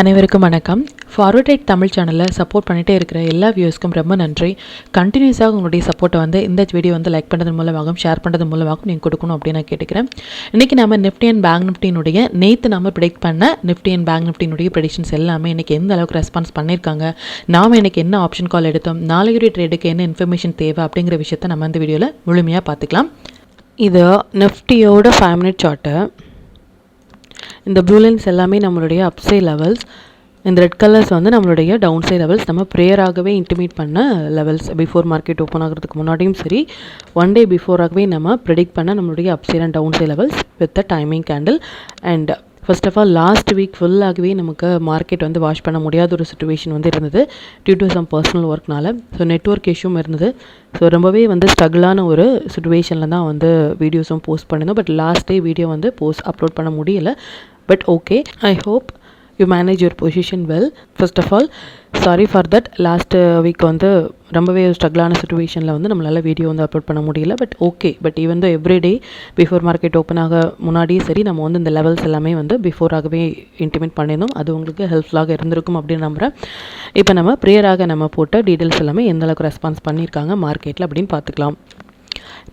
அனைவருக்கும் வணக்கம். Forward right Tamil சேனலில் சப்போர்ட் பண்ணிகிட்டே இருக்கிற எல்லா வியூஸ்க்கும் ரொம்ப நன்றி. கண்டினியூஸாக உங்களுடைய சப்போர்ட்டை வந்து இந்த வீடியோ வந்து லைக் பண்ணுறது மூலமாகவும் ஷேர் பண்ணுறது மூலமாகவும் நீங்கள் கொடுக்கணும் அப்படின்னு நான் கேட்டுக்கிறேன். இன்றைக்கி நம்ம நிஃப்டி அண்ட் பேங்க் நிஃப்டினுடைய நேற்று நம்ம ப்ரெடிக்ட் பண்ண நிஃப்டி அண்ட் பேங்க் நிஃப்டினுடைய ப்ரெடிக்ஷன்ஸ் எல்லாமே இன்றைக்கி எந்த அளவுக்கு ரெஸ்பான்ஸ் பண்ணியிருக்காங்க, நாம் இன்றைக்கி என்ன ஆப்ஷன் கால் எடுத்தோம், நாளைக்குரிய ட்ரேடுக்கு என்ன இன்ஃபர்மேஷன் தேவை அப்படிங்கிற விஷயத்தை நம்ம இந்த வீடியோவில் முழுமையாக பார்த்துக்கலாம். இது நிஃப்டியோட 5 மினிட் சார்ட்டு. இந்த ப்ளூ லைன்ஸ் எல்லாமே நம்மளுடைய அப்சைட் லெவல்ஸ், இந்த ரெட் கலர்ஸ் வந்து நம்மளுடைய டவுன் சைட் லெவல்ஸ். நம்ம ப்ரேயராகவே இன்டிமேட் பண்ண லெவல்ஸ். பிஃபோர் மார்க்கெட் ஓப்பன் ஆகிறதுக்கு முன்னாடியும் சரி, ஒன் டே பிஃபோராகவே நம்ம ப்ரெடிக்ட் பண்ண நம்மளுடைய upside and down side levels with timing candle. And first of all last week ஃபுல்லாகவே நமக்கு மார்க்கெட் வந்து வாஷ் பண்ண முடியாத ஒரு சுச்சுவேஷன் வந்து இருந்தது டியூ டு சம் பர்சனல் ஒர்க்னால. ஸோ நெட்ஒர்க் இஷ்யூவும் இருந்தது. ஸோ ரொம்பவே வந்து ஸ்ட்ரகிளான ஒரு சுச்சுவேஷனில் தான் வந்து வீடியோஸும் போஸ்ட் பண்ணியிருந்தோம். பட் லாஸ்ட் டே வீடியோ வந்து அப்லோட் பண்ண முடியல. But okay, I hope you manage your position well. First of all sorry for that. Last week வந்து ரொம்பவே ஸ்ட்ரகிளான சுச்சுவேஷனில் வந்து நம்மளால் வீடியோ வந்து அப்லோட் பண்ண முடியல. But okay, but even though every day before market open ஆக முன்னாடியே சரி நம்ம வந்து இந்த லெவல்ஸ் எல்லாமே வந்து பிஃபோராகவே இன்டிமேட் பண்ணியிருந்தோம். அது உங்களுக்கு ஹெல்ப்ஃபுல்லாக இருந்திருக்கும் அப்படின்னு நம்புகிறேன். இப்போ நம்ம ப்ரேயராக நம்ம போட்ட டீட்டெயில்ஸ் எல்லாமே எந்த அளவுக்கு ரெஸ்பான்ஸ் பண்ணியிருக்காங்க மார்க்கெட்டில் அப்படின்னு பார்த்துக்கலாம்.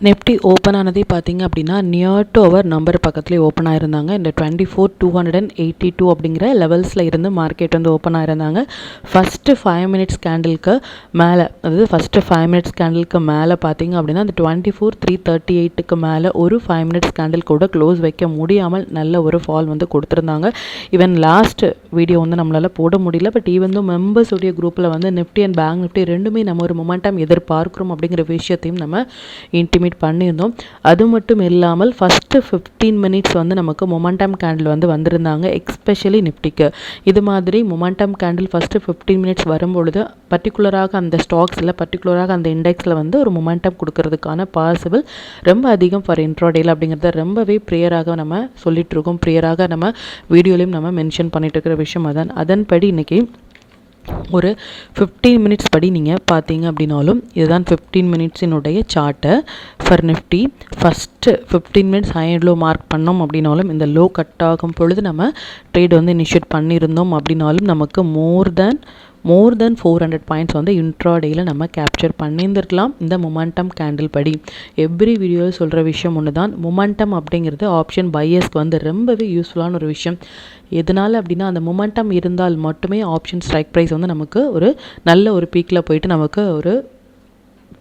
நிஃப்டி ஓப்பன் ஆனதே பார்த்தீங்க அப்படின்னா நியர் டு அவர் நம்பர் பக்கத்துலேயே ஓப்பன் ஆயிருந்தாங்க. இந்த 24,282 அப்படிங்கிற லெவல்ஸில் இருந்து மார்க்கெட் வந்து ஓப்பன் ஆயிருந்தாங்க. ஃபஸ்ட்டு 5 மினிட்ஸ் கேண்டிலுக்கு மேலே, அதாவது ஃபஸ்ட்டு 5 மினிட்ஸ் கேண்டிலுக்கு மேலே பார்த்தீங்க அப்படின்னா அந்த 24,338க்கு மேலே ஒரு 5 மினிட்ஸ் கேண்டில் கூட க்ளோஸ் வைக்க முடியாமல் நல்ல ஒரு ஃபால் வந்து கொடுத்துருந்தாங்க. ஈவன் லாஸ்ட் வீடியோ வந்து நம்மளால் போட முடியல. பட் ஈவன் தோ மெம்பர்ஸுடைய குரூப்பில் வந்து நிஃப்டி அண்ட் பேங்க் நிஃப்டி ரெண்டுமே நம்ம ஒரு மொமெண்டம் எதிர்பார்க்குறோம் அப்படிங்கிற விஷயத்தையும் நம்ம இன்டிமேட் பண்ணியிருந்தோம். அது மட்டும் இல்லாமல் ஃபஸ்ட்டு 15 மினிட்ஸ் வந்து நமக்கு மொமெண்டம் கேண்டில் வந்து வந்திருந்தாங்க, எக்ஸ்பெஷலி நிஃப்டிக்கு. இது மாதிரி மொமெண்டம் கேண்டில் ஃபஸ்ட்டு 15 மினிட்ஸ் வரும்பொழுது பர்டிகுலராக அந்த ஸ்டாக்ஸில், பர்டிகுலராக அந்த இண்டெக்ஸில் வந்து ஒரு மொமெண்டம் கொடுக்கறதுக்கான பாசிபிள் ரொம்ப அதிகம் ஃபார் இன்ட்ராடேல அப்படிங்கிறத ரொம்பவே ப்ரேயராக நம்ம சொல்லிட்டு இருக்கோம். ப்ரேயராக நம்ம வீடியோலையும் நம்ம மென்ஷன் பண்ணிட்டு இருக்கிற விஷயம் அதன்படி இன்றைக்கி ஒரு 15 மினிட்ஸ் படி நீங்கள் பார்த்தீங்க அப்படின்னாலும் இதுதான் 15 மினிட்ஸினுடைய chart for Nifty. First 15 minutes high and low mark பண்ணோம் அப்படின்னாலும் இந்த லோ கட் ஆகும் பொழுது நம்ம ட்ரேட் வந்து இனிஷியேட் பண்ணியிருந்தோம் அப்படின்னாலும் நமக்கு மோர் தென் 400 பாயிண்ட்ஸ் வந்து இன்ட்ராடேயில் நம்ம கேப்சர் பண்ணியிருந்துருக்கலாம் இந்த மொமெண்டம் கேண்டில் படி. எவ்ரி வீடியோவில் சொல்கிற விஷயம் ஒன்று தான், மொமெண்டம் அப்படிங்கிறது ஆப்ஷன் பையர்ஸ்க்கு வந்து ரொம்பவே யூஸ்ஃபுல்லான ஒரு விஷயம். எதனால் அப்படின்னா அந்த மொமெண்டம் இருந்தால் மட்டுமே ஆப்ஷன் ஸ்ட்ரைக் ப்ரைஸ் வந்து நமக்கு ஒரு நல்ல ஒரு பீக்கில் போயிட்டு நமக்கு ஒரு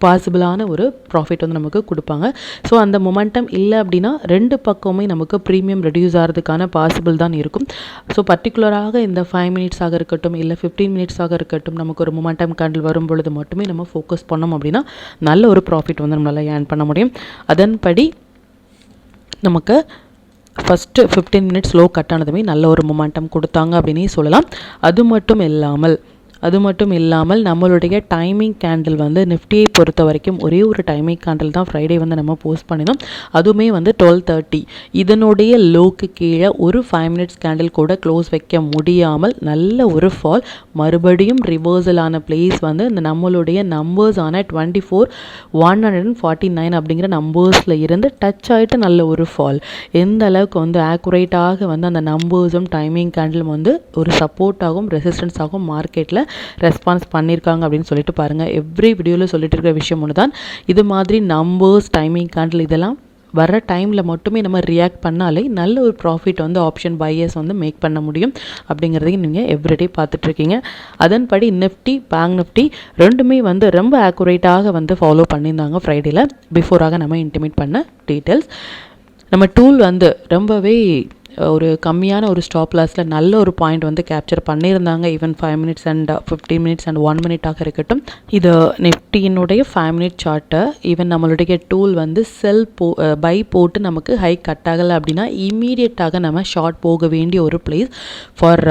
பாசிபிளான ஒரு ப்ராஃபிட் வந்து நமக்கு கொடுப்பாங்க. ஸோ அந்த மொமெண்டம் இல்லை அப்படின்னா ரெண்டு பக்கமே நமக்கு ப்ரீமியம் ரெடியூஸ் ஆகிறதுக்கான பாசிபிள் தான் இருக்கும். ஸோ பர்டிகுலராக இந்த 5 மினிட்ஸாக இருக்கட்டும் இல்லை 15 மினிட்ஸாக இருக்கட்டும் நமக்கு ஒரு மொமெண்டம் கேண்டில் வரும் பொழுது மட்டுமே நம்ம ஃபோக்கஸ் பண்ணோம் அப்படின்னா நல்ல ஒரு ப்ராஃபிட் வந்து நம்மளால் ஏர்ன் பண்ண முடியும். அதன்படி நமக்கு ஃபஸ்ட்டு 15 மினிட்ஸ் லோ கட் ஆனதுமே நல்ல ஒரு மொமெண்டம் கொடுத்தாங்க அப்படின்னே சொல்லலாம். அது மட்டும் இல்லாமல் நம்மளுடைய டைமிங் கேண்டில் வந்து நிஃப்டியை பொறுத்த வரைக்கும் ஒரே ஒரு டைமிங் கேண்டில் தான் ஃப்ரைடே வந்து நம்ம போஸ்ட் பண்ணினோம். அதுவுமே வந்து 12:30. இதனுடைய லோக்கு கீழே ஒரு 5 மினிட்ஸ் கேண்டில் கூட க்ளோஸ் வைக்க முடியாமல் நல்ல ஒரு ஃபால், மறுபடியும் ரிவர்சல் ஆன பிளேஸ் வந்து இந்த நம்மளுடைய நம்பர்ஸ் ஆன 24,149 அப்படிங்கிற நம்பர்ஸில் இருந்து டச் ஆகிட்டு நல்ல ஒரு ஃபால். எந்த அளவுக்கு வந்து ஆக்குரேட்டாக வந்து அந்த நம்பர்ஸும் டைமிங் கேண்டிலும் வந்து ஒரு சப்போர்ட்டாகவும் ரெசிஸ்டன்ஸாகவும் மார்க்கெட்டில் ரெஸ்பான்ஸ் பண்ணியிருக்காங்க அப்படின்னு சொல்லிட்டு பாருங்கள். எவ்ரி வீடியோவில் சொல்லிட்டு இருக்கிற விஷயம் ஒன்று தான், இது மாதிரி நம்பர்ஸ் டைமிங் கேண்டில் இதெல்லாம் வர டைமில் மட்டுமே நம்ம ரியாக்ட் பண்ணாலே நல்ல ஒரு ப்ராஃபிட் வந்து ஆப்ஷன் பையர்ஸ் வந்து மேக் பண்ண முடியும் அப்படிங்கிறதையும் நீங்கள் எவ்ரிடே பார்த்துட்ருக்கீங்க. அதன்படி நிஃப்டி பேங்க் நிஃப்டி ரெண்டுமே வந்து ரொம்ப ஆக்குரேட்டாக வந்து ஃபாலோ பண்ணியிருந்தாங்க ஃப்ரைடேயில் பிஃபோராக நம்ம இன்டிமேட் பண்ண டீட்டெயில்ஸ். நம்ம டூல் வந்து ரொம்பவே ஒரு கம்மியான ஒரு ஸ்டாப் லாஸில் நல்ல ஒரு பாயிண்ட் வந்து கேப்சர் பண்ணியிருந்தாங்க. Even 5 minutes and 15 minutes and 1 மினிட்டாக இருக்கட்டும். இது நிஃப்டியினுடைய 5 மினிட் சார்ட்டை ஈவன் நம்மளுடைய டூல் வந்து பை போட்டு நமக்கு ஹை கட் ஆகலை அப்படின்னா இம்மீடியட்டாக நம்ம ஷார்ட் போக வேண்டிய ஒரு place for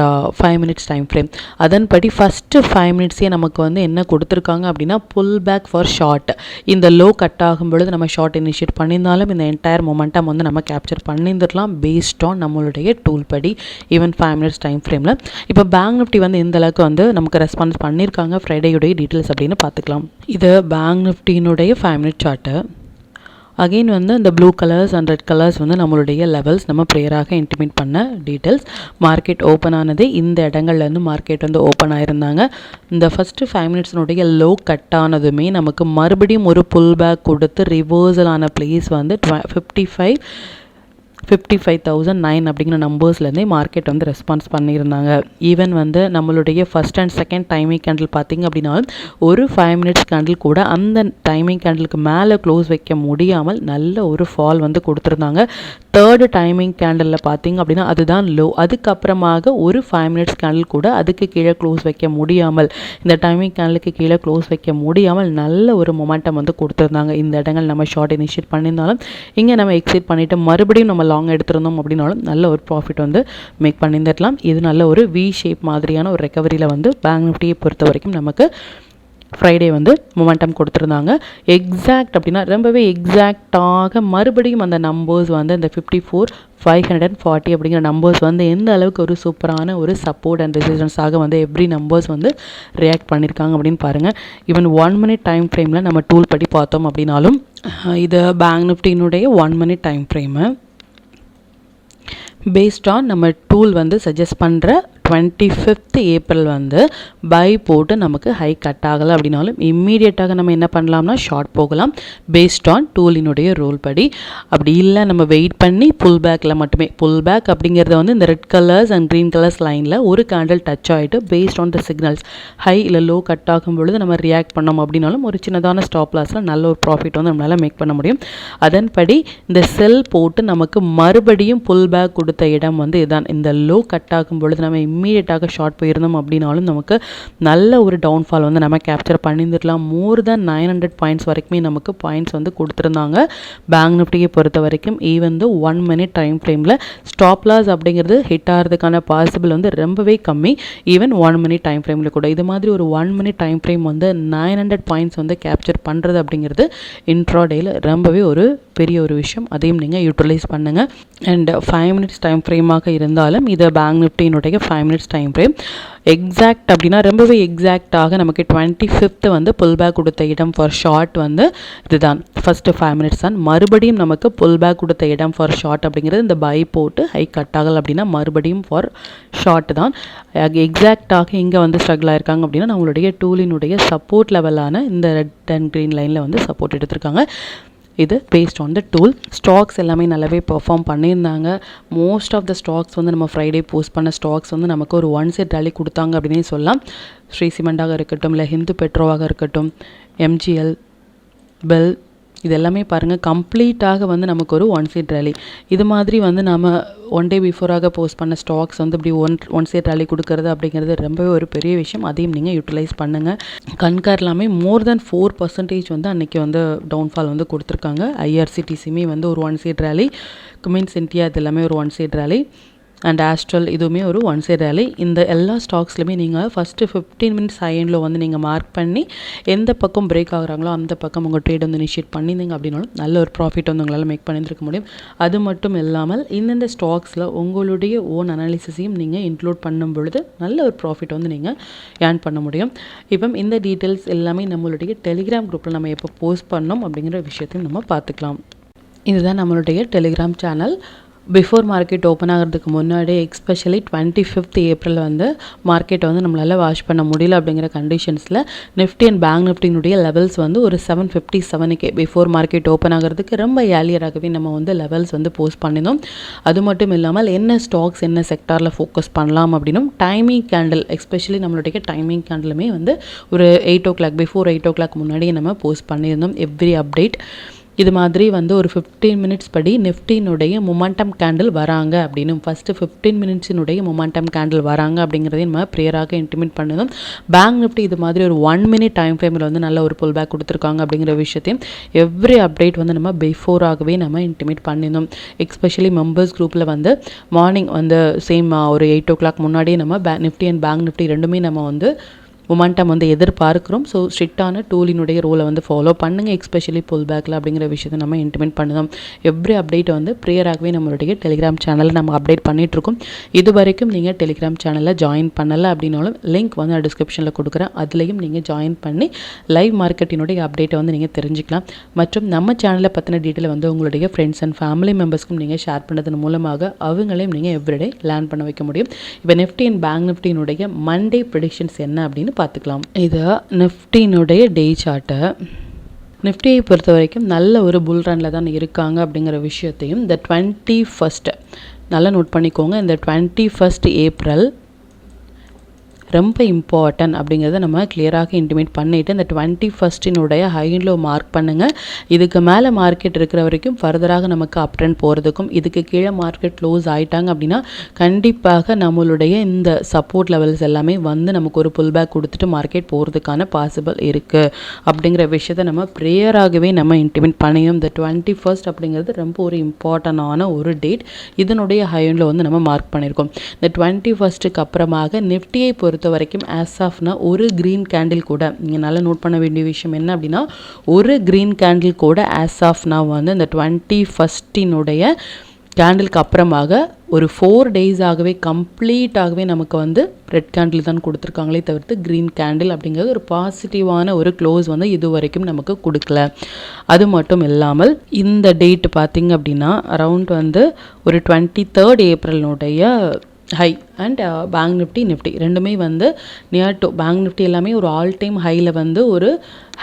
5 minutes time frame. அதன்படி ஃபஸ்ட்டு 5 மினிட்ஸே நமக்கு வந்து என்ன கொடுத்துருக்காங்க அப்படின்னா புல் பேக் ஃபார் ஷார்ட். இந்த லோ கட் ஆகும் பொழுது நம்ம ஷார்ட் இனிஷியேட் பண்ணியிருந்தாலும் இந்த என்டையர் மொமெண்டம் வந்து நம்ம கேப்சர் பண்ணியிருந்துடலாம் பேஸ்ட் ஆன் நம்மளுடைய டூல் படி ஈவன் 5 மினிட்ஸ் டைம் ஃப்ரேமில். இப்போ பேங்க் நிஃப்டி வந்து இந்த அளவுக்கு வந்து நமக்கு ரெஸ்பான்ஸ் பண்ணியிருக்காங்க ஃப்ரைடேயுடைய டீட்டெயில்ஸ் அப்படின்னு பார்த்துக்கலாம். இது பேங்க் நிஃப்டியினுடைய 5 மினிட் சார்ட்டு. அகெயின் வந்து இந்த blue colours and red colours வந்து நம்மளுடைய லெவல்ஸ் நம்ம ப்ரேயராக இன்டிமேட் பண்ண டீட்டெயில்ஸ். மார்க்கெட் ஓப்பன் ஆனது இந்த இடங்கள்லேருந்து மார்க்கெட் வந்து ஓப்பன் ஆயிருந்தாங்க. இந்த ஃபஸ்ட்டு 5 மினிட்ஸ்னுடைய லோ கட் ஆனதுமே நமக்கு மறுபடியும் ஒரு புல் பேக் கொடுத்து ரிவர்சல் ஆன பிளேஸ் வந்து 55,009 அப்படிங்கிற நம்பர்ஸ்லேருந்தே மார்க்கெட் வந்து ரெஸ்பான்ஸ் பண்ணியிருந்தாங்க. ஈவன் வந்து நம்மளுடைய first and second timing candle பார்த்திங்க அப்படின்னாலும் ஒரு 5 மினிட்ஸ் கேண்டில் கூட அந்த டைமிங் கேண்டிலுக்கு மேலே க்ளோஸ் வைக்க முடியாமல் நல்ல ஒரு ஃபால் வந்து கொடுத்துருந்தாங்க. தேர்டு டைமிங் கேண்டலில் பார்த்திங்க அப்படின்னா அதுதான் லோ. அதுக்கப்புறமாக ஒரு 5 மினிட்ஸ் கேண்டில் கூட அதுக்கு கீழே க்ளோஸ் வைக்க முடியாமல், இந்த டைமிங் கேண்டலுக்கு கீழே க்ளோஸ் வைக்க முடியாமல் நல்ல ஒரு மொமெண்டம் வந்து கொடுத்துருந்தாங்க. இந்த இடங்கள் நம்ம ஷார்ட் இனிஷியேட் பண்ணியிருந்தாலும் இங்கே நம்ம எக்ஸிட் பண்ணிவிட்டு மறுபடியும் நம்ம லாங் எடுத்திருந்தோம் அப்படின்னாலும் நல்ல ஒரு ப்ராஃபிட் வந்து மேக் பண்ணியிருந்துடலாம். இது நல்ல ஒரு வி ஷேப் மாதிரியான ஒரு ரெக்கவரியில் வந்து பேங்க் நிஃப்டியை பொறுத்த வரைக்கும் நமக்கு ஃப்ரைடே வந்து மொமெண்டம் கொடுத்துருந்தாங்க. எக்ஸாக்ட் அப்படின்னா ரொம்பவே எக்ஸாக்டாக மறுபடியும் அந்த நம்பர்ஸ் வந்து இந்த 54,540 அப்படிங்கிற நம்பர்ஸ் வந்து எந்த அளவுக்கு ஒரு சூப்பரான ஒரு சப்போர்ட் அண்ட் ரெசிஸ்டன்ஸாக வந்து எவ்ரி நம்பர்ஸ் வந்து ரியாக்ட் பண்ணியிருக்காங்க அப்படின்னு பாருங்கள். ஈவன் 1 மினிட் டைம் ஃப்ரேமில் நம்ம டூல் படி பார்த்தோம் அப்படின்னாலும் இது பேங்க் நிஃப்டியினுடைய 1 minute time frame based on நம்ம டூல் வந்து சஜஸ்ட் பண்ணுற 25th ஏப்ரல் வந்து பை போட்டு நமக்கு ஹை கட் ஆகலை அப்படின்னாலும் இம்மீடியட்டாக நம்ம என்ன பண்ணலாம்னா ஷார்ட் போகலாம் பேஸ்ட் ஆன் டூலினுடைய ரூல் படி. அப்படி இல்லை நம்ம வெயிட் பண்ணி புல் பேக்கில் மட்டுமே, புல் பேக் அப்படிங்கிறத வந்து இந்த red colours and green colours லைனில் ஒரு கேண்டில் டச் ஆகிட்டு based on the signals high இல்லை லோ கட் ஆகும் பொழுது நம்ம ரியாக்ட் பண்ணோம் அப்படின்னாலும் ஒரு சின்னதான ஸ்டாப் லாஸில் நல்ல ஒரு ப்ராஃபிட் வந்து நம்மளால் மேக் பண்ண முடியும். அதன்படி இந்த செல் போட்டு நமக்கு மறுபடியும் புல் பேக் கொடுத்த இடம் வந்து இதுதான். இந்த லோ கட் ஆகும் பொழுது நம்ம இம்மீடியட்டாக ஷார்ட் போயிருந்தோம் அப்படின்னாலும் நமக்கு நல்ல ஒரு டவுன்ஃபால் வந்து நம்ம கேப்சர் பண்ணியிருந்துடலாம். மோர் தென் 900 பாயிண்ட்ஸ் வரைக்குமே நமக்கு பாயிண்ட்ஸ் வந்து கொடுத்துருந்தாங்க பேங்க் நிஃப்டியை பொறுத்த வரைக்கும். ஈவன் 1 மினிட் டைம் ஃப்ரேமில் ஸ்டாப் லாஸ் அப்படிங்கிறது ஹிட் ஆகிறதுக்கான பாசிபிள் வந்து ரொம்பவே கம்மி. ஈவன் 1 மினிட் டைம் ஃப்ரேமில் கூட இது மாதிரி ஒரு 1 மினிட் டைம் ஃப்ரேம் வந்து 900 பாயிண்ட்ஸ் வந்து கேப்சர் பண்ணுறது அப்படிங்கிறது இன்ட்ராடேயில் ரொம்பவே ஒரு பெரிய ஒரு விஷயம். அதையும் நீங்கள் யூட்டிலைஸ் பண்ணுங்கள். அண்ட் 5 மினிட்ஸ் டைம் ஃப்ரேமாக இருந்தாலும் இது பேங்க் நிஃப்டியினுடைய 5 மினிட்ஸ் டைம் ஃப்ரேம் எக்ஸாக்ட் அப்படின்னா ரொம்பவே எக்ஸாக்டாக நமக்கு 25th வந்து புல் பேக் கொடுத்த இடம் ஃபார் ஷார்ட் வந்து இதுதான். ஃபஸ்ட்டு 5 மினிட்ஸ் தான். மறுபடியும் நமக்கு புல் பேக் கொடுத்த இடம் ஃபார் ஷார்ட் அப்படிங்கிறது இந்த பை போட்டு ஹை கட் ஆகல் அப்படின்னா மறுபடியும் ஃபார் ஷார்ட் தான். எக்ஸாக்டாக இங்கே வந்து ஸ்ட்ரகிள் ஆயிருக்காங்க அப்படின்னா நம்மளுடைய டூலினுடைய சப்போர்ட் லெவலான இந்த ரெட் அண்ட் க்ரீன் லைனில் வந்து சப்போர்ட் எடுத்திருக்காங்க. இது based on the tool. Stocks எல்லாமே நல்லாவே பெர்ஃபார்ம் பண்ணியிருந்தாங்க. மோஸ்ட் ஆஃப் த ஸ்டாக்ஸ் வந்து நம்ம ஃப்ரைடே போஸ்ட் பண்ண ஸ்டாக்ஸ் வந்து நமக்கு ஒரு 1 செட் ரேலி கொடுத்தாங்க அப்படின்னே சொல்லலாம். ஸ்ரீ சிமெண்டாக இருக்கட்டும், இல்லை ஹிந்து பெட்ரோவாக இருக்கட்டும், MGL, பெல், இது எல்லாமே பாருங்கள் கம்ப்ளீட்டாக வந்து நமக்கு ஒரு 1 செட் ரேலி. இது மாதிரி வந்து நம்ம 1 டே பிஃபோராக போஸ்ட் பண்ண ஸ்டாக்ஸ் வந்து இப்படி ஒன் செட் ரேலி கொடுக்கறது அப்படிங்கிறது ரொம்பவே ஒரு பெரிய விஷயம். அதையும் நீங்கள் யூட்டிலைஸ் பண்ணுங்கள். கண்கார் எல்லாமே மோர் தென் 4% வந்து அன்றைக்கி வந்து டவுன்ஃபால் வந்து கொடுத்துருக்காங்க. IRCTCமே வந்து ஒரு 1 செட் ரேலி, குமின்ஸ் இந்தியா இது எல்லாமே ஒரு 1 செட் ரேலி, அண்ட் ஆஸ்ட்ரல் இதுவுமே ஒரு 1 செட் ரேலி. இந்த எல்லா ஸ்டாக்ஸ்லையுமே நீங்கள் ஃபஸ்ட்டு 15 மினிட்ஸ் ஹைஎண்டில் வந்து நீங்கள் மார்க் பண்ணி எந்த பக்கம் பிரேக் ஆகுறாங்களோ அந்த பக்கம் உங்கள் ட்ரேட் வந்து இனிஷியேட் பண்ணியிருந்தீங்க அப்படின்னாலும் நல்ல ஒரு ப்ராஃபிட் வந்து உங்களால் மேக் பண்ணியிருக்க முடியும். அது மட்டும் இல்லாமல் இந்தந்த ஸ்டாக்ஸில் உங்களுடைய ஓன் அனாலிசிஸையும் நீங்கள் இன்க்ளூட் பண்ணும் பொழுது நல்ல ஒரு ப்ராஃபிட் வந்து நீங்கள் ஏர்ன் பண்ண முடியும். இப்போ இந்த டீட்டெயில்ஸ் எல்லாமே நம்மளுடைய டெலிகிராம் குரூப்பில் நம்ம எப்போ போஸ்ட் பண்ணோம் அப்படிங்கிற விஷயத்தையும் நம்ம பார்த்துக்கலாம். இதுதான் நம்மளுடைய Telegram channel. Before market open ஆகிறதுக்கு முன்னாடி எக்ஸ்பெஷலி 25th ஏப்ரல் வந்து மார்க்கெட்டை வந்து நம்மளால் வாஷ் பண்ண முடியல அப்படிங்கிற கண்டிஷன்ஸில் நிஃப்டி அண்ட் பேங்க் நிஃப்டினுடைய லெவல்ஸ் வந்து ஒரு 757 பிஃபோர் மார்க்கெட் ஓப்பன் ஆகிறதுக்கு ரொம்ப ஏர்லியராகவே நம்ம வந்து லெவல்ஸ் வந்து போஸ்ட் பண்ணினோம். அது மட்டும் இல்லாமல் என்ன ஸ்டாக்ஸ் என்ன செக்டாரில் ஃபோக்கஸ் பண்ணலாம் அப்படின்னும் டைமிங் கேண்டில் எஸ்பெஷலி நம்மளுடைய டைமிங் கேண்டிலுமே வந்து ஒரு 8 o'clock பிஃபோர் 8 o'clock முன்னாடியே நம்ம போஸ்ட் பண்ணியிருந்தோம் எவ்ரி அப்டேட். இது மாதிரி வந்து ஒரு 15 மினிட்ஸ் படி நிஃப்டினுடைய மொமெண்டம் கேண்டில் வராங்க அப்படின்னு ஃபஸ்ட்டு 15 மினிட்ஸினுடைய மொமெண்டம் கேண்டில் வராங்க அப்படிங்கிறதையும் நம்ம ப்ரேயராக இன்டிமேட் பண்ணதும் பேங்க் நிஃப்டி இது மாதிரி ஒரு 1 மினிட் டைம் ஃப்ரேமில் வந்து நல்ல ஒரு புல் பேக் கொடுத்துருக்காங்க அப்படிங்கிற விஷயத்தையும் எவ்ரி அப்டேட் வந்து நம்ம பிஃபோராகவே நம்ம இன்டிமேட் பண்ணியிருந்தோம். எஸ்பெஷலி மெம்பர்ஸ் குரூப்பில் வந்து மார்னிங் வந்து சேம் ஒரு 8 o'clock முன்னாடியே நம்ம நிஃப்டி அண்ட் பேங்க் நிஃப்டி ரெண்டுமே நம்ம வந்து மொமெண்டம் வந்து எதிர்பார்க்குறோம். ஸோ ஸ்ட்ரிக்டான டூலினுடைய ரூலை வந்து ஃபாலோ பண்ணுங்கள், எஸ்பெஷலி புல் பேக்கில் அப்படிங்கிற விஷயத்தை நம்ம இன்டிமேட் பண்ணுறோம். எவ்ரி அப்டேட் வந்து ப்ரியராகவே நம்மளுடைய டெலிகிராம் சேனலில் நம்ம அப்டேட் பண்ணிகிட்ருக்கோம். இது வரைக்கும் நீங்கள் டெலிகிராம் சேனலில் ஜாயின் பண்ணலை அப்படின்னாலும் லிங்க் வந்து நான் டிஸ்கிரிப்ஷனில் கொடுக்குறேன். அதுலேயும் நீங்கள் ஜாயின் பண்ணி லைவ் மார்க்கெட்டினுடைய அப்டேட்டை வந்து நீங்கள் தெரிஞ்சுக்கலாம். மற்றும் நம்ம சேனலை பற்றின டீட்டெயில் வந்து உங்களுடைய ஃப்ரெண்ட்ஸ் அண்ட் ஃபேமிலி மெம்பர்ஸ்க்கும் நீங்கள் ஷேர் பண்ணுறதன் மூலமாக அவங்களையும் நீங்கள் எவ்ரிடே லேர்ன் பண்ண வைக்க முடியும். இப்போ நிஃப்டி அண்ட் பேங்க் நிஃப்டியினுடைய மண்டே ப்ரெடிக்ஷன்ஸ் என்ன அப்படின்னு பார்த்துக்கலாம். இது நிஃப்டியினுடைய டே சார்ட்டை. நிஃப்டியை பொறுத்த வரைக்கும் நல்ல ஒரு புல் ரனில் தான் இருக்காங்க அப்படிங்கிற விஷயத்தையும் இந்த 21 நல்லா நோட் பண்ணிக்கோங்க. இந்த 21 ஏப்ரல் ரொம்ப இம்பார்ட்டன்ட் அப்படிங்கிறத நம்ம கிளியராக இன்டிமேட் பண்ணிவிட்டு இந்த 21 ஹை அண்ட் லோ மார்க் பண்ணுங்கள். இதுக்கு மேலே மார்க்கெட் இருக்கிற வரைக்கும் ஃபர்தராக நமக்கு அப் ட்ரெண்ட் போகிறதுக்கும், இதுக்கு கீழே மார்க்கெட் க்ளோஸ் ஆகிட்டாங்க அப்படின்னா கண்டிப்பாக நம்மளுடைய இந்த சப்போர்ட் லெவல்ஸ் எல்லாமே வந்து நமக்கு ஒரு புல் பேக் கொடுத்துட்டு மார்க்கெட் போகிறதுக்கான பாசிபிள் இருக்குது அப்படிங்கிற விஷயத்தை நம்ம ப்ரேயராகவே நம்ம இன்டிமேட் பண்ணியும். இந்த 21 அப்படிங்கிறது ரொம்ப ஒரு இம்பார்ட்டண்டான ஒரு டேட். இதனுடைய ஹை அண்ட் லோ வந்து நம்ம மார்க் பண்ணியிருக்கோம். இந்த 21க்கு அப்புறமாக நிஃப்டியை பொறுத்த வரைக்கும் ஆஸ் ஆஃப்னா ஒரு கிரீன் கேண்டில் கூட நீங்கள் நல்லா நோட் பண்ண வேண்டிய விஷயம் என்ன அப்படின்னா, ஒரு கிரீன் கேண்டில் கூட ஆஸ் ஆஃப்னா வந்து இந்த 21 கேண்டிலுக்கு அப்புறமாக ஒரு 4 டேஸாகவே கம்ப்ளீட்டாகவே நமக்கு வந்து ரெட் கேண்டில் தான் கொடுத்துருக்காங்களே தவிர்த்து க்ரீன் கேண்டில் அப்படிங்கிறது ஒரு பாசிட்டிவான ஒரு க்ளோஸ் வந்து இது வரைக்கும் நமக்கு கொடுக்கல. அது மட்டும் இல்லாமல் இந்த டேட் பார்த்திங்க அப்படின்னா அரவுண்ட் வந்து ஒரு 23 ஏப்ரலினுடைய ஹை அண்ட் பேங்க் நிஃப்டி ரெண்டுமே வந்து நியர் டு பேங்க் நிஃப்டி எல்லாமே ஒரு ஆல் டைம் ஹையில் வந்து ஒரு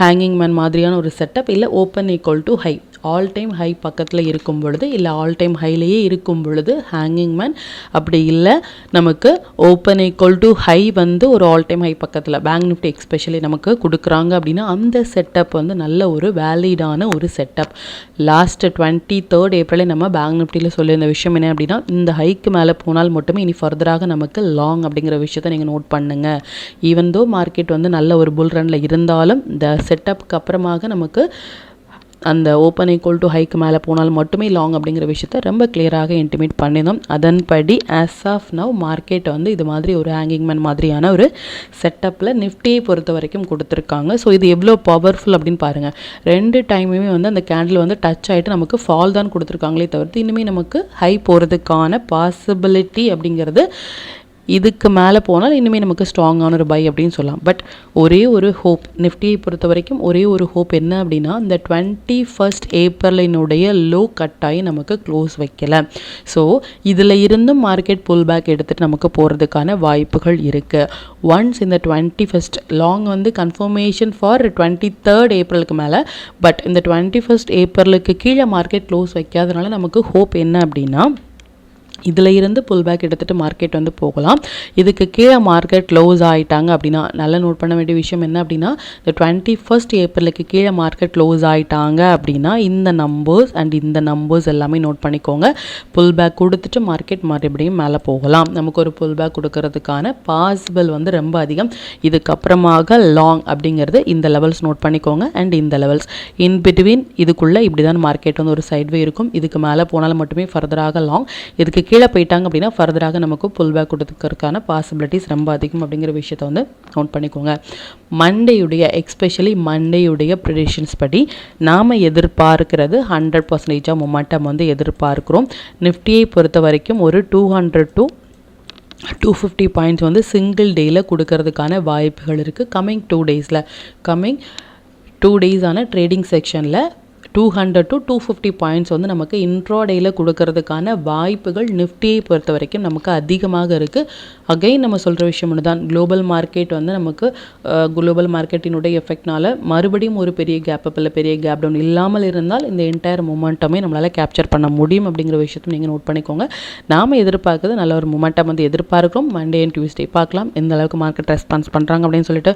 ஹேங்கிங் மேன் மாதிரியான ஒரு செட்டப், இல்லை open equal to high all time high பக்கத்தில் இருக்கும் பொழுது, இல்லை ஆல் டைம் ஹைலேயே இருக்கும் பொழுது ஹேங்கிங் மேன், அப்படி இல்லை நமக்கு ஓப்பன் ஈக்குவல் டு ஹை வந்து ஒரு ஆல் டைம் ஹை பக்கத்தில் பேங்க் நிஃப்டி எக்ஸ்பெஷலி நமக்கு கொடுக்குறாங்க அப்படின்னா அந்த செட்டப் வந்து நல்ல ஒரு வேலிடான ஒரு செட்டப். லாஸ்ட் 23 ஏப்ரலே நம்ம பேங்க் நிஃப்டியில் சொல்லியிருந்த விஷயம் என்ன அப்படின்னா, இந்த ஹைக்கு மேலே போனால் மட்டுமே இனி ஃபர்தராக நமக்கு லாங் அப்படிங்கிற விஷயத்தை நீங்கள் நோட் பண்ணுங்கள். ஈவன் தோ மார்க்கெட் வந்து நல்ல ஒரு புல் ரனில் இருந்தாலும் இந்த செட்டப்புக்கு அப்புறமாக நமக்கு அந்த ஓப்பன் ஈக்குவல் டு ஹைக்கு மேலே போனால் மட்டுமே லாங் அப்படிங்கிற விஷயத்த ரொம்ப கிளியராக இன்டிமேட் பண்ணினோம். அதன்படி ஆஸ் ஆஃப் நவ் மார்க்கெட் வந்து இது மாதிரி ஒரு ஹேங்கிங் மேன் மாதிரியான ஒரு செட்டப்பில் நிஃப்டியை பொறுத்த வரைக்கும் கொடுத்துருக்காங்க. ஸோ இது எவ்வளோ பவர்ஃபுல் அப்படின்னு பாருங்கள். 2 டைமுமே வந்து அந்த கேண்டில் வந்து டச் ஆகிட்டு நமக்கு ஃபால் தான் கொடுத்துருக்காங்களே தவிர்த்து இன்னுமே நமக்கு ஹை போகிறதுக்கான பாசிபிலிட்டி அப்படிங்கிறது இதுக்கு மேலே போனால் இனிமேல் நமக்கு ஸ்ட்ராங்கான ஒரு பை அப்படின்னு சொல்லலாம். பட் ஒரே ஒரு ஹோப் நிஃப்டியை பொறுத்த வரைக்கும் ஒரே ஒரு ஹோப் என்ன அப்படின்னா, இந்த 21 ஏப்ரலினுடைய லோ கட்டாகி நமக்கு க்ளோஸ் வைக்கலை. ஸோ இதில் இருந்தும் மார்க்கெட் புல் பேக் எடுத்துகிட்டு நமக்கு போகிறதுக்கான வாய்ப்புகள் இருக்குது. ஒன்ஸ் இந்த 21 லாங் வந்து கன்ஃபர்மேஷன் ஃபார் 23 ஏப்ரலுக்கு மேலே, பட் இந்த 21 ஏப்ரலுக்கு கீழே மார்க்கெட் க்ளோஸ் வைக்காதனால நமக்கு ஹோப் என்ன அப்படின்னா, இதில் இருந்து புல் பேக் எடுத்துகிட்டு மார்க்கெட் வந்து போகலாம். இதுக்கு கீழே மார்க்கெட் க்ளோஸ் ஆகிட்டாங்க அப்படின்னா நல்லா நோட் பண்ண வேண்டிய விஷயம் என்ன அப்படின்னா, இந்த 21 ஏப்ரலுக்கு கீழே மார்க்கெட் க்ளோஸ் ஆகிட்டாங்க அப்படின்னா இந்த நம்பர்ஸ் அண்ட் இந்த நம்பர்ஸ் எல்லாமே நோட் பண்ணிக்கோங்க. புல் பேக் கொடுத்துட்டு மார்க்கெட் மறுபடியும் மேலே போகலாம். நமக்கு ஒரு புல் பேக் கொடுக்கறதுக்கான பாசிபிள் வந்து ரொம்ப அதிகம். இதுக்கப்புறமாக லாங் அப்படிங்கிறது இந்த லெவல்ஸ் நோட் பண்ணிக்கோங்க. அண்ட் இந்த லெவல்ஸ் இன் பிட்வீன் இதுக்குள்ளே இப்படி தான் மார்க்கெட் வந்து ஒரு சைட்வே இருக்கும். இதுக்கு மேலே போனாலும் மட்டுமே ஃபர்தராக லாங், இதுக்கு கீழே போயிட்டாங்க அப்படின்னா ஃபர்தராக நமக்கு புல் பேக் கொடுத்துக்கிறதுக்கான பாசிபிலிட்டிஸ் ரொம்ப அதிகம் அப்படிங்கிற விஷயத்தை வந்து நோட் பண்ணிக்கோங்க. மண்டேயுடைய எக்ஸ்பெஷலி மண்டேயுடைய ப்ரெடிக்ஷன்ஸ் படி நாம் எதிர்பார்க்கிறது 100% மொமெண்டம் வந்து எதிர்பார்க்குறோம். நிஃப்டியை பொறுத்த வரைக்கும் ஒரு 200 to 250 பாயிண்ட்ஸ் வந்து சிங்கிள் டேயில் கொடுக்கறதுக்கான வாய்ப்புகள் இருக்குது. கம்மிங் 2 டேஸான ட்ரேடிங் செக்ஷனில் 200 to 250 பாயிண்ட்ஸ் வந்து நமக்கு இன்ட்ராடேயில் கொடுக்கறதுக்கான வாய்ப்புகள் நிஃப்டியை பொறுத்த வரைக்கும் நமக்கு அதிகமாக இருக்குது. அகைன் நம்ம சொல்கிற விஷயம் ஒன்று தான், குளோபல் மார்க்கெட் வந்து நமக்கு குளோபல் மார்க்கெட்டினுடைய எஃபெக்ட்னால மறுபடியும் ஒரு பெரிய கேப் அப் இல்லை பெரிய கேப் டவுன் இல்லாமல் இருந்தால் இந்த என்டையர் மொமெண்டமே நம்மளால் கேப்சர் பண்ண முடியும் அப்படிங்கிற விஷயத்தை நீங்கள் நோட் பண்ணிக்கோங்க. நாம் எதிர்பார்க்குறது நல்ல ஒரு மொமெண்டம் வந்து எதிர்பார்க்குறோம். மண்டே அண்ட் டியூஸ்டே பார்க்கலாம் எந்த அளவுக்கு மார்க்கெட் ரெஸ்பான்ஸ் பண்ணுறாங்க அப்படின்னு சொல்லிட்டு.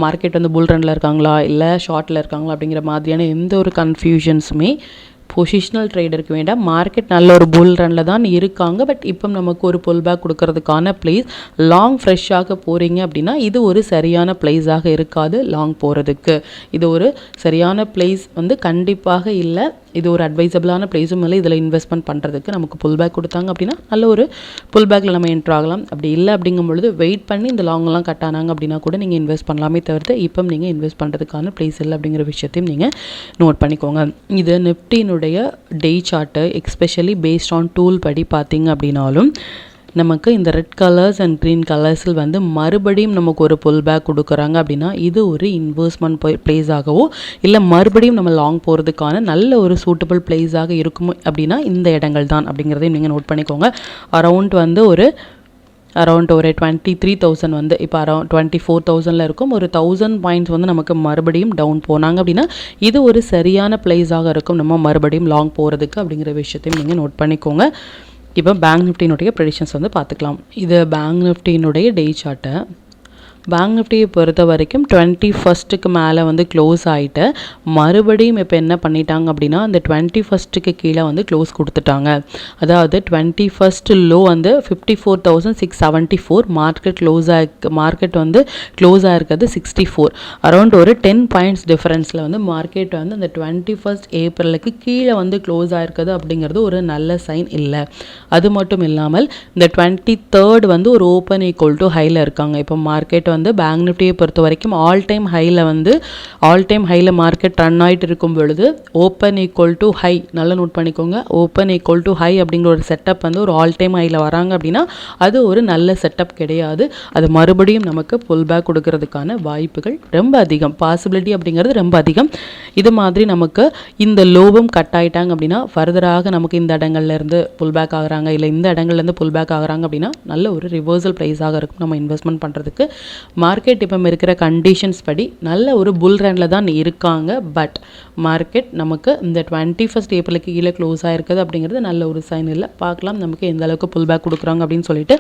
மார்க்கெட் வந்து புல் ரனில் இருக்காங்களா இல்லை ஷார்ட்டில் இருக்காங்களா அப்படிங்கிற மாதிரியான எந்த ஒரு கன்ஃபியூஷன்ஸுமே பொசிஷனல் ட்ரேடருக்கு வேண்டாம். மார்க்கெட் நல்ல ஒரு புல் ரனில் தான் இருக்காங்க. பட் இப்போ நமக்கு ஒரு புல் பேக் கொடுக்கறதுக்கான பிளேஸ் லாங் ஃப்ரெஷ்ஷாக போகிறீங்க அப்படின்னா இது ஒரு சரியான பிளேஸாக இருக்காது. லாங் போகிறதுக்கு இது ஒரு சரியான பிளேஸ் வந்து கண்டிப்பாக இல்லை. இது ஒரு அட்வைசபிளான ப்ளேஸும் இல்லை. இதில் இன்வெஸ்ட்மெண்ட் பண்ணுறதுக்கு நமக்கு புல் பேக் கொடுத்தாங்க அப்படின்னா நல்ல ஒரு புல் பேக்கில் நம்ம என்ட்ரு ஆகலாம். அப்படி இல்லை அப்படிங்கும் பொழுது வெயிட் பண்ணி இந்த லாங்லாம் கட் ஆனாங்க அப்படின்னா கூட நீங்கள் இன்வெஸ்ட் பண்ணலாமே தவிர்த்து இப்போ நீங்கள் இன்வெஸ்ட் பண்ணுறதுக்கான ப்ளேஸ் இல்லை அப்படிங்கிற விஷயத்தையும் நீங்கள் நோட் பண்ணிக்கோங்க. இது நிஃப்டியினுடைய day chart especially based on tool படி பார்த்தீங்க அப்படின்னாலும் நமக்கு இந்த ரெட் கலர்ஸ் அண்ட் க்ரீன் கலர்ஸில் வந்து மறுபடியும் நமக்கு ஒரு புல் பேக் கொடுக்குறாங்க அப்படின்னா இது ஒரு இன்வெஸ்ட்மெண்ட் பிளேஸாகவோ இல்லை மறுபடியும் நம்ம லாங் போகிறதுக்கான நல்ல ஒரு சூட்டபிள் பிளேஸாக இருக்கும் அப்படின்னா இந்த இடங்கள் தான் அப்படிங்கிறதையும் நீங்கள் நோட் பண்ணிக்கோங்க. அரவுண்ட் ஒரு 23,000 வந்து இப்போ அரௌண்ட் 24,000 இருக்கும். ஒரு 1000 பாயிண்ட்ஸ் வந்து நமக்கு மறுபடியும் டவுன் போனாங்க அப்படின்னா இது ஒரு சரியான பிளேஸாக இருக்கும் நம்ம மறுபடியும் லாங் போகிறதுக்கு அப்படிங்கிற விஷயத்தையும் நீங்கள் நோட் பண்ணிக்கோங்க. இப்போ பேங்க் நிஃப்டியினுடைய ப்ரெடிக்ஷன்ஸ் வந்து பார்த்துக்கலாம். இது பேங்க் நிஃப்டியினுடைய டே சார்ட்டை. பேங்க் நிஃப்டியை பொறுத்த வரைக்கும் 21க்கு மேலே வந்து க்ளோஸ் ஆகிட்டு மறுபடியும் இப்போ என்ன பண்ணிட்டாங்க அப்படின்னா அந்த 21க்கு கீழே வந்து க்ளோஸ் கொடுத்துட்டாங்க. அதாவது 21 லோ வந்து 54,674 மார்க்கெட் வந்து க்ளோஸ் ஆகிருக்கிறது 64. அரௌண்ட் ஒரு 10 பாயிண்ட்ஸ் டிஃபரன்ஸில் வந்து மார்க்கெட் வந்து அந்த 21 ஏப்ரலுக்கு கீழே வந்து க்ளோஸ் ஆகிருக்குது அப்படிங்கிறது ஒரு நல்ல சைன் இல்லை. அது மட்டும் இல்லாமல் இந்த 23rd வந்து ஒரு ஓப்பன் ஈக்குவல் டு ஹையில் இருக்காங்க. இப்போ மார்க்கெட் வந்து பேங்க் நிஃப்டியை பொறுத்த வரைக்கும் ஆல் டைம் ஹையில் மார்க்கெட் ரன் ஆகிட்டு இருக்கும் பொழுது ஓப்பன் ஈக்குவல் டு ஹை நல்லா நோட் பண்ணிக்கோங்க. ஓப்பன் ஈக்குவல் டு ஹை அப்படிங்கிற ஒரு செட்டப் வந்து ஒரு ஆல் டைம் ஹையில் வராங்க அப்படின்னா அது ஒரு நல்ல செட்டப் கிடையாது. அது மறுபடியும் நமக்கு புல் பேக் கொடுக்கறதுக்கான வாய்ப்புகள் ரொம்ப அதிகம், பாசிபிலிட்டி அப்படிங்கிறது ரொம்ப அதிகம். இது மாதிரி நமக்கு இந்த லோவும் கட் ஆகிட்டாங்க அப்படின்னா ஃபர்தராக நமக்கு இந்த இடங்கள்லேருந்து புல் பேக் ஆகுறாங்க இல்லை இந்த இடங்கள்லேருந்து புல் பேக் ஆகுறாங்க அப்படின்னா நல்ல ஒரு ரிவர்சல் ப்ரைஸாக இருக்கும் நம்ம இன்வெஸ்ட்மெண்ட் பண்ணுறதுக்கு. மார்க்கெட் இப்போ இருக்கிற கண்டிஷன்ஸ் படி நல்ல ஒரு புல் ரனில் தான் இருக்காங்க. பட் மார்க்கெட் நமக்கு இந்த 21 ஏப்ரலுக்கு கீழே க்ளோஸ் ஆகிருக்குது அப்படிங்கிறது நல்ல ஒரு சைன் இல்லை. பார்க்கலாம் நமக்கு எந்த அளவுக்கு புல் பேக் கொடுக்குறாங்க அப்படின்னு சொல்லிட்டு.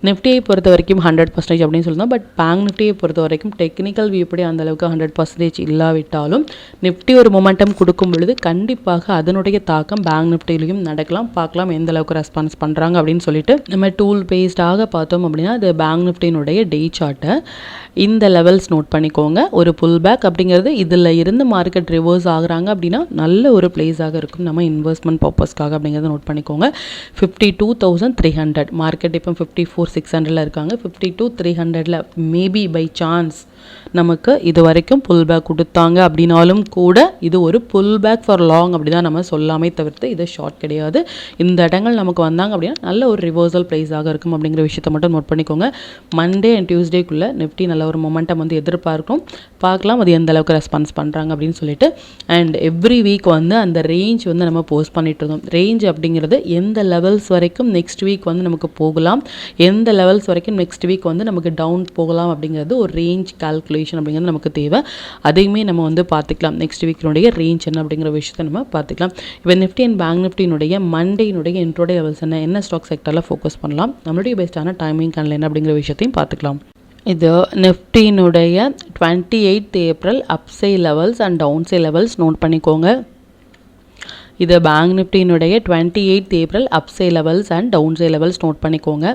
நிஃப்டியை பொறுத்த வரைக்கும் 100% அப்படின்னு சொல்லலாம். பட் பேங்க் நிஃப்டியை பொறுத்த வரைக்கும் டெக்னிக்கல் வியூ படி அந்தளவுக்கு 100% இல்லாவிட்டாலும் நிஃப்டி ஒரு மொமெண்டம் கொடுக்கும் பொழுது கண்டிப்பாக அதனுடைய தாக்கம் பேங்க் நிஃப்டியிலையும் நடக்கலாம். பார்க்கலாம் எந்த அளவுக்கு ரெஸ்பான்ஸ் பண்ணுறாங்க அப்படின்னு சொல்லிட்டு. நம்ம டூல் பேஸ்டாக பார்த்தோம் அப்படின்னா அது பேங்க் நிஃப்டியினுடைய டே சார்ட்டை இந்த லெவல்ஸ் நோட் பண்ணிக்கோங்க. ஒரு புல் பேக் அப்படிங்கிறது இதில் இருந்து மார்க்கெட் ரிவர்ஸ் ஆகுறாங்க அப்படின்னா நல்ல ஒரு பிளேஸாக இருக்கும் நம்ம இன்வெஸ்ட்மெண்ட் பர்பஸ்க்காக அப்படிங்கிறத நோட் பண்ணிக்கோங்க. 52,300 மார்க்கெட் இப்போ 54,600 இருக்காங்க. 52,300 மேபி பை சான்ஸ் நமக்கு இது வரைக்கும் புல் பேக் கொடுத்தாங்க அப்படின்னாலும் கூட இது ஒரு புல் பேக் ஃபார் லாங் அப்படி தான் நம்ம சொல்லாமே தவிர்த்து இது ஷார்ட் கிடையாது. இந்த இடங்கள் நமக்கு வந்தாங்க அப்படின்னா நல்ல ஒரு ரிவர்சல் ப்ரைஸாக இருக்கும் அப்படிங்கிற விஷயத்தை மட்டும் நோட் பண்ணிக்கோங்க. மண்டே அண்ட் டியூஸ்டேக்குள்ளே நிஃப்டி நல்ல ஒரு மொமெண்டம் வந்து எதிர்பார்க்கும். பார்க்கலாம் அது எந்த அளவுக்கு ரெஸ்பான்ஸ் பண்ணுறாங்க அப்படின்னு சொல்லிட்டு. அண்ட் எவ்ரி வீக் வந்து அந்த ரேஞ்ச் வந்து நம்ம போஸ்ட் பண்ணிட்டு இருந்தோம். ரேஞ்ச் அப்படிங்கிறது எந்த லெவல்ஸ் வரைக்கும் நெக்ஸ்ட் வீக் வந்து நமக்கு போகலாம், எந்த லெவல்ஸ் வரைக்கும் நெக்ஸ்ட் வீக் வந்து நமக்கு டவுன் போகலாம் அப்படிங்கிறது ஒரு ரேஞ்ச் கால்குலேஷன் அப்படிங்கிறது நமக்கு தேவை. அதையுமே நம்ம வந்து பார்த்துக்கலாம். நெக்ஸ்ட் வீக்கினுடைய ரேஞ்ச் என்ன அப்படிங்கிற விஷயத்தை நம்ம பார்த்துக்கலாம். இப்போ நிஃப்டி அண்ட் பேங்க் நிஃப்டியினுடைய மண்டேனுடைய இன்ட்ரோடே லெவல்ஸ் என்ன ஸ்டாக் செக்டரில் ஃபோக்கஸ் பண்ணலாம், நம்மளுடைய பெஸ்ட்டான டைமிங் கண்ணில் என்ன அப்படிங்கிற விஷயத்தையும் பார்த்துக்கலாம். இது நிஃப்டியினுடைய 28th April upside levels and downside levels note பண்ணிக்கோங்க. இது பேங்க் நிஃப்டியினுடைய 28th April upside levels and downside levels note பண்ணிக்கோங்க.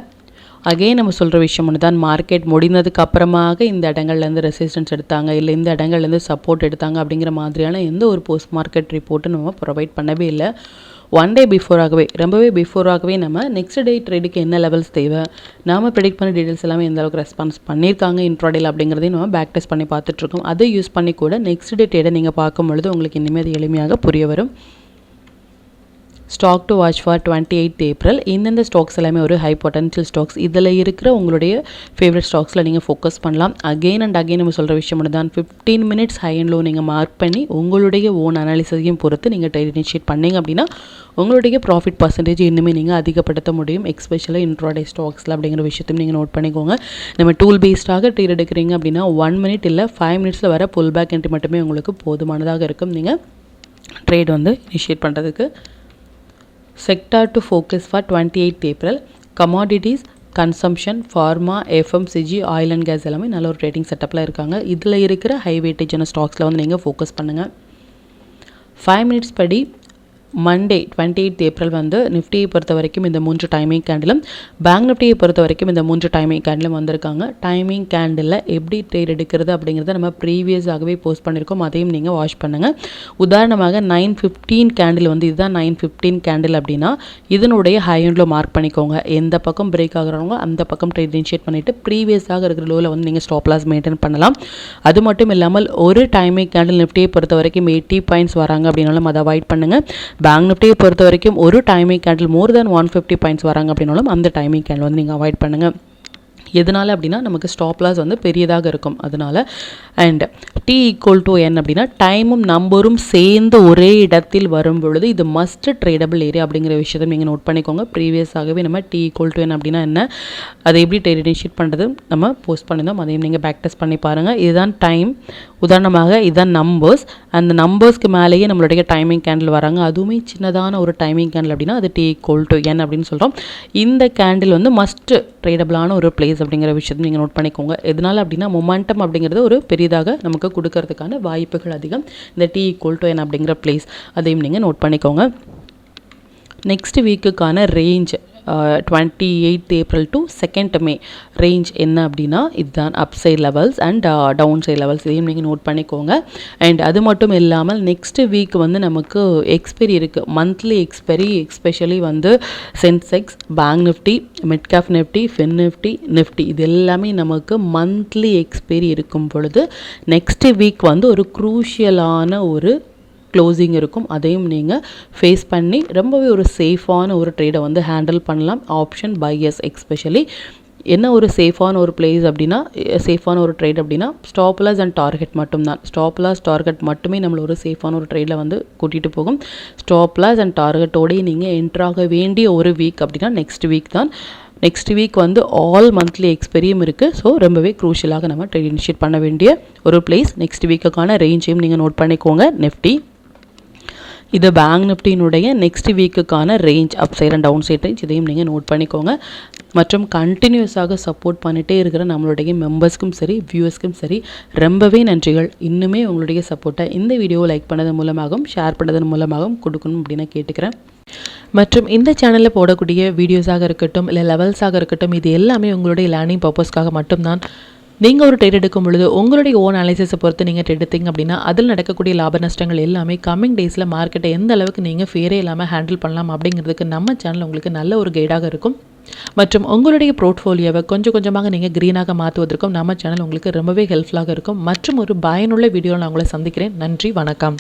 அகைன் நம்ம சொல்கிற விஷயம் ஒன்று தான், மார்க்கெட் முடிந்ததுக்கு அப்புறமாக இந்த இடங்கள்லேருந்து ரெசிஸ்டன்ஸ் எடுத்தாங்க இல்லை இந்த இடங்கள்லேருந்து சப்போர்ட் எடுத்தாங்க அப்படிங்கிற மாதிரியான எந்த ஒரு போஸ்ட் மார்க்கெட் ரிப்போர்ட்டும் நம்ம ப்ரொவைட் பண்ணவே இல்லை. ஒன் டே பிஃபோராகவே ரொம்பவே பிஃபோராகவே நம்ம நெக்ஸ்ட் டே ட்ரேடுக்கு என்ன லெவல்ஸ் தேவை, நாம் ப்ரெடிக்ட் பண்ண டீட்டெயில்ஸ் எல்லாமே எந்த அளவுக்கு ரெஸ்பான்ஸ் பண்ணியிருக்காங்க இன்ட்ராடேல அப்படிங்கிறதையும் நம்ம பேக் டெஸ்ட் பண்ணி பார்த்துட்ருக்கோம். அதை யூஸ் பண்ணி கூட நெக்ஸ்ட் டே ட்ரேடை நீங்கள் பார்க்கும் பொழுது உங்களுக்கு இனிமேல் அது எளிமையாக புரிய வரும். Stock to watch for 28th April. இந்தந்த ஸ்டாக்ஸ் எல்லாமே ஒரு ஹை பொட்டன்ஷியல் ஸ்டாக்ஸ். இதில் இருக்கிற உங்களுடைய ஃபேவரட் ஸ்டாக்ஸில் நீங்கள் ஃபோக்கஸ் பண்ணலாம். அகெயின் அண்ட் அகெயின் நம்ம சொல்கிற விஷயம் தான், 15 மினிட்ஸ் ஹை அண்ட் லோ நீங்கள் மார்க் பண்ணி உங்களுடைய ஓன் அனாலிசிஸையும் பொறுத்து நீங்கள் ட்ரேட் இனிஷியேட் பண்ணிங்க அப்படின்னா உங்களுடைய ப்ராஃபிட் பர்சன்டேஜ் இன்னுமே நீங்கள் அதிகப்படுத்த முடியும், எஸ்பெஷலாக இன்ட்ராடே ஸ்டாக்ஸில் அப்படிங்கிற விஷயத்தையும் நீங்கள் நோட் பண்ணிக்கோங்க. நம்ம டூல் பேஸ்டாக ட்ரேட் எடுக்கிறீங்க அப்படின்னா 1 மினிட் இல்லை 5 மினிட்ஸில் வர புல் பேக் என்ட்ரி மட்டுமே உங்களுக்கு போதுமானதாக இருக்கும் நீங்கள் ட்ரேட் வந்து இனிஷியேட் பண்ணுறதுக்கு. Sector to focus for 28th April, commodities, consumption, pharma, FMCG, oil and gas எல்லாமே நல்ல ஒரு ட்ரேடிங் செட்டப்பில் இருக்காங்க. இதில் இருக்கிற ஹை வெயிட்டேஜான ஸ்டாக்ஸில் வந்து நீங்கள் ஃபோக்கஸ் பண்ணுங்கள். 5 மினிட்ஸ் படி மண்டே 28th ஏப்ரல் வந்து நிஃப்டியை பொறுத்த வரைக்கும் இந்த 3 டைமிங் கேண்டிலும் பேங்க் நிஃப்டியை பொறுத்த வரைக்கும் இந்த 3 டைமிங் கேண்டிலும் வந்திருக்காங்க. டைமிங் கேண்டிலில் எப்படி ட்ரேட் எடுக்கிறது அப்படிங்கிறத நம்ம ப்ரீவியஸாகவே போஸ்ட் பண்ணியிருக்கோம். அதையும் நீங்கள் வாட்ச் பண்ணுங்கள். உதாரணமாக 9:15 கேண்டில் வந்து இதுதான் 9:15 கேண்டில் அப்படின்னா இதனுடைய ஹை அண்ட் லோ மார்க் பண்ணிக்கோங்க. எந்த பக்கம் பிரேக் ஆகுறவங்க அந்த பக்கம் ட்ரேட் இனிஷியேட் பண்ணிவிட்டு ப்ரீவியஸாக இருக்கிற லோவில் வந்து நீங்கள் ஸ்டாப் லாஸ் மெயின்டைன் பண்ணலாம். அது மட்டும் இல்லாமல் ஒரு டைமிங் கேண்டில் நிஃப்டியை பொறுத்த வரைக்கும் 80 பாயிண்ட்ஸ் வராங்க அப்படின்னாலும் அதை அவாய்ட் பண்ணுங்கள். பேங்க் நிஃப்டியை பொறுத்த வரைக்கும் ஒரு டைமிங் கேண்டில் மோர் தென் 150 பாயிண்ட்ஸ் வராங்க அப்படின்னாலும் அந்த டைமிங் கேண்டில் வந்து நீங்கள் அவாய்ட் பண்ணுங்கள். எதனால் அப்படின்னா நமக்கு ஸ்டாப் லாஸ் வந்து பெரியதாக இருக்கும் அதனால். அண்ட் T = N அப்படின்னா டைமும் நம்பரும் சேர்ந்து ஒரே இடத்தில் வரும் பொழுது இது மஸ்ட் ட்ரேடபிள் ஏரியா அப்படிங்கிற விஷயத்தை நீங்கள் நோட் பண்ணிக்கோங்க. ப்ரீவியஸாகவே நம்ம T = N அப்படின்னா என்ன, அதை எப்படி ட்ரேட் இனிஷியேட் பண்ணுறது நம்ம போஸ்ட் பண்ணியிருந்தோம். அதையும் நீங்கள் பேக் டெஸ்ட் பண்ணி பாருங்கள். இதுதான் டைம். உதாரணமாக இதுதான் நம்பர்ஸ். அந்த நம்பர்ஸ்க்கு மேலேயே நம்மளுடைய டைமிங் கேண்டில் வராங்க. அதுவுமே சின்னதான ஒரு டைமிங் கேண்டில் அப்படின்னா அது T = N அப்படின்னு சொல்கிறோம். இந்த கேண்டில் வந்து மஸ்ட் ட்ரேடபிளான ஒரு பிளேஸ் அப்படிங்கிற விஷயத்தை நீங்கள் நோட் பண்ணிக்கோங்க. எதனால் அப்படின்னா மொமெண்டம் அப்படிங்கிறது ஒரு பெரிதாக நமக்கு கொடுக்கறதுக்கான வாய்ப்புகள் அதிகம். இந்த T = N அப்படிங்கிற பிளேஸ் அதையும் நீங்கள் நோட் பண்ணிக்கோங்க. நெக்ஸ்ட் வீக்குக்கான range 28th April to 2nd May range என்ன அப்படின்னா இதுதான் upside levels and down side levels. இதையும் நீங்கள் நோட் பண்ணிக்கோங்க. அண்ட் அது மட்டும் இல்லாமல் நெக்ஸ்ட் வீக் வந்து நமக்கு எக்ஸ்பெரி இருக்குது. மந்த்லி எக்ஸ்பெரி எஸ்பெஷலி வந்து Sensex, bank Nifty, mid cap Nifty, fin Nifty இது எல்லாமே நமக்கு மந்த்லி எக்ஸ்பெரி இருக்கும் பொழுது நெக்ஸ்ட் வீக் வந்து ஒரு க்ரூஷியலான ஒரு க்ளோசிங் இருக்கும். அதையும் நீங்கள் ஃபேஸ் பண்ணி ரொம்பவே ஒரு சேஃபான ஒரு ட்ரேடை வந்து ஹேண்டில் பண்ணலாம். ஆப்ஷன் பையர்ஸ் எஸ்பெஷலி என்ன ஒரு சேஃபான ஒரு பிளேஸ் அப்படின்னா சேஃபான ஒரு ட்ரேட் அப்படின்னா ஸ்டாப் லாஸ் அண்ட் டார்கெட் மட்டும்தான். ஸ்டாப் லாஸ் டார்கெட் மட்டுமே நம்மள ஒரு சேஃபான ஒரு ட்ரேடில் வந்து கூட்டிகிட்டு போகும். ஸ்டாப் லாஸ் அண்ட் டார்கெட்டோடய நீங்கள் என்ட்ராக வேண்டிய ஒரு வீக் அப்படின்னா நெக்ஸ்ட் வீக் தான். நெக்ஸ்ட் வீக் வந்து ஆல் மந்த்லி எக்ஸ்பெரியும் இருக்குது. ஸோ ரொம்பவே க்ரூஷியலாக நம்ம ட்ரேட் இனிஷியேட் பண்ண வேண்டிய ஒரு பிளேஸ். நெக்ஸ்ட் வீக்குக்கான ரேஞ்சையும் நீங்கள் நோட் பண்ணிக்கோங்க. நிஃப்டி இது பேங்க் நிஃப்டியினுடைய நெக்ஸ்ட் வீக்குக்கான range up side and down side range இதையும் நீங்கள் நோட் பண்ணிக்கோங்க. மற்றும் கண்டினியூஸாக சப்போர்ட் பண்ணிகிட்டே இருக்கிற நம்மளுடைய மெம்பர்ஸ்க்கும் சரி வியூவர்ஸ்க்கும் சரி ரொம்பவே நன்றிகள். இன்னுமே உங்களுடைய சப்போர்ட்டை இந்த வீடியோவை லைக் பண்ணதன் மூலமாகவும் ஷேர் பண்ணதன் மூலமாகவும் கொடுக்கணும் அப்படின்னு கேட்டுக்கிறேன். மற்றும் இந்த சேனலில் போடக்கூடிய வீடியோஸாக இருக்கட்டும் இல்லை லெவல்ஸாக இருக்கட்டும் இது எல்லாமே உங்களுடைய லேர்னிங் பர்பஸ்க்காக மட்டும்தான். நீங்கள் ஒரு ட்ரேட் எடுக்கும் பொழுது உங்களுடைய ஓன் அனாலிசிஸை பொறுத்து நீங்கள் ட்ரேட் எடுத்தீங்க அப்படின்னா அதில் நடக்கக்கூடிய லாப நஷ்டங்கள் எல்லாமே கம்மிங் டேஸில் மார்க்கெட்டை எந்த அளவுக்கு நீங்கள் ஃபேரே இல்லாமல் ஹேண்டில் பண்ணலாம் அப்படிங்கிறதுக்கு நம்ம சேனல் உங்களுக்கு நல்ல ஒரு கைடாக இருக்கும். மற்றும் உங்களுடைய போர்ட்ஃபோலியோவை கொஞ்சம் கொஞ்சமாக நீங்கள் க்ரீனாக மாற்றுவதற்கும் நம்ம சேனல் உங்களுக்கு ரொம்பவே ஹெல்ப்ஃபுல்லாக இருக்கும். மற்றும் ஒரு பயனுள்ள வீடியோவில் நான் உங்களை சந்திக்கிறேன். நன்றி, வணக்கம்.